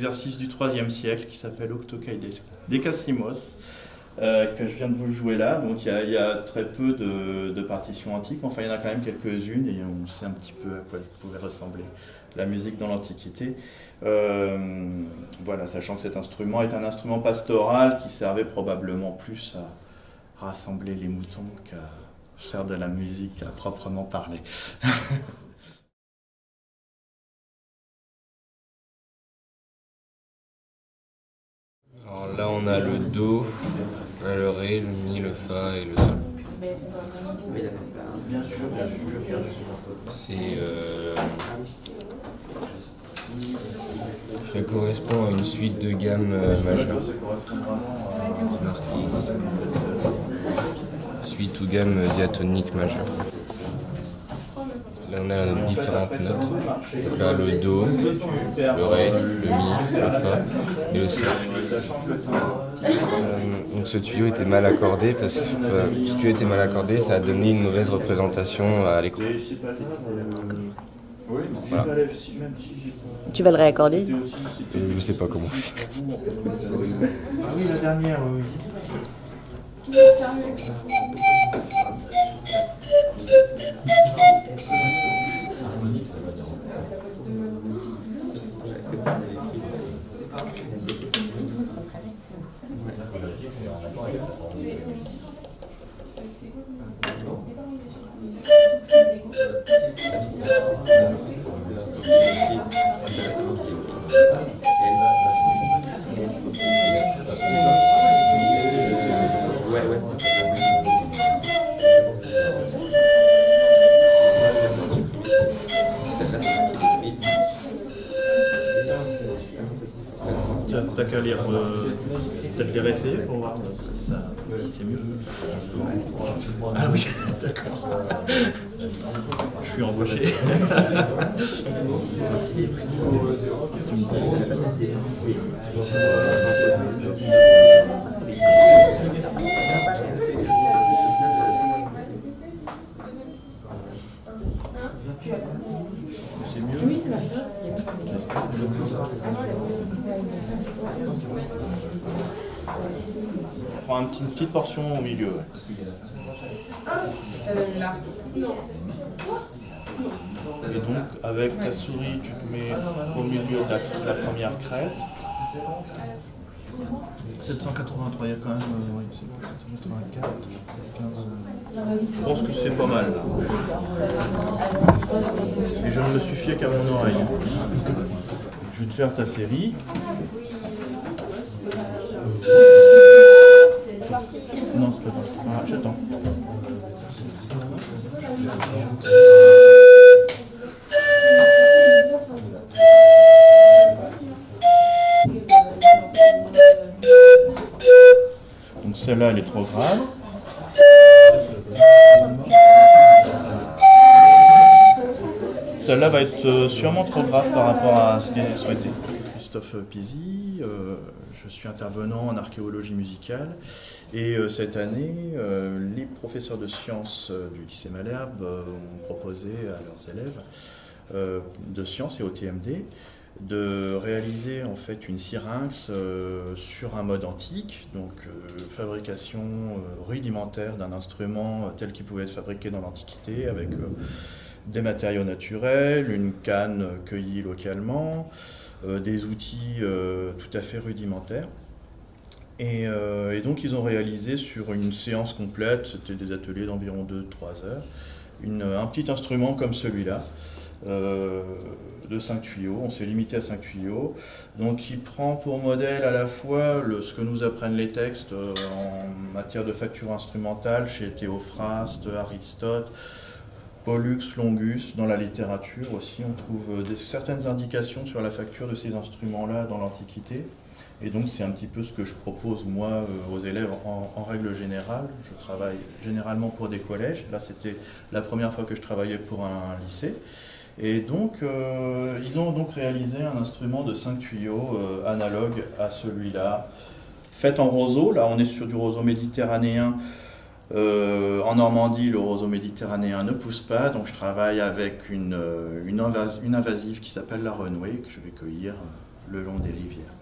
exercice du IIIe siècle qui s'appelle Octocai Decasimos, que je viens de vous jouer là. Donc il y a très peu de partitions antiques, mais enfin il y en a quand même quelques-unes et on sait un petit peu à quoi pouvait ressembler la musique dans l'Antiquité. Voilà, sachant que cet instrument est un instrument pastoral qui servait probablement plus à rassembler les moutons qu'à faire de la musique à proprement parler. Alors là, on a le Do, on a le Ré, le Mi, le Fa et le Sol. Ça correspond à une suite de gammes majeures. Suite ou gamme diatonique majeure. Là, on a différentes notes. Donc là, le Do, le Ré, le Mi, le Fa et le Sol. Donc ce tuyau était mal accordé parce que ce tuyau était mal accordé, ça a donné une mauvaise représentation à l'écran. Voilà. Tu vas le réaccorder? Je sais pas comment. Ah oui, la dernière, oui. T'as qu'à peut-être les réessayer pour voir si c'est mieux. Ah oui, d'accord. Je suis embauché. C'est mieux. Oui, c'est ma chose. On prend une petite portion au milieu. Ouais. Là. Et donc, avec ta souris, tu te mets au milieu de la première crête. 783, il y a quand même, oui, c'est 784, 15. Je pense que c'est pas mal là. Et je ne me suis fié qu'à mon oreille. Je vais te faire ta série. Non, c'est pas parti. Ah, j'attends. Donc celle-là, elle est trop grave. Celle-là va être sûrement trop grave par rapport à ce qui est souhaité. Christophe Pizzi, je suis intervenant en archéologie musicale et cette année, les professeurs de sciences du lycée Malherbe ont proposé à leurs élèves de sciences et au TMD de réaliser en fait une syrinx sur un mode antique, donc fabrication rudimentaire d'un instrument tel qu'il pouvait être fabriqué dans l'Antiquité avec des matériaux naturels, une canne cueillie localement, des outils tout à fait rudimentaires. Et donc ils ont réalisé sur une séance complète, c'était des ateliers d'environ 2-3 heures, un petit instrument comme celui-là, de 5 tuyaux, on s'est limité à 5 tuyaux, donc il prend pour modèle à la fois ce que nous apprennent les textes en matière de facture instrumentale chez Théophraste, Aristote, Pollux, Longus, dans la littérature aussi, on trouve certaines indications sur la facture de ces instruments-là dans l'Antiquité. Et donc c'est un petit peu ce que je propose moi aux élèves en règle générale. Je travaille généralement pour des collèges. Là c'était la première fois que je travaillais pour un lycée. Et donc ils ont donc réalisé un instrument de 5 tuyaux analogue à celui-là, fait en roseau. Là on est sur du roseau méditerranéen. En Normandie, le roseau méditerranéen ne pousse pas, donc je travaille avec une invasive qui s'appelle la Runway, que je vais cueillir le long des rivières.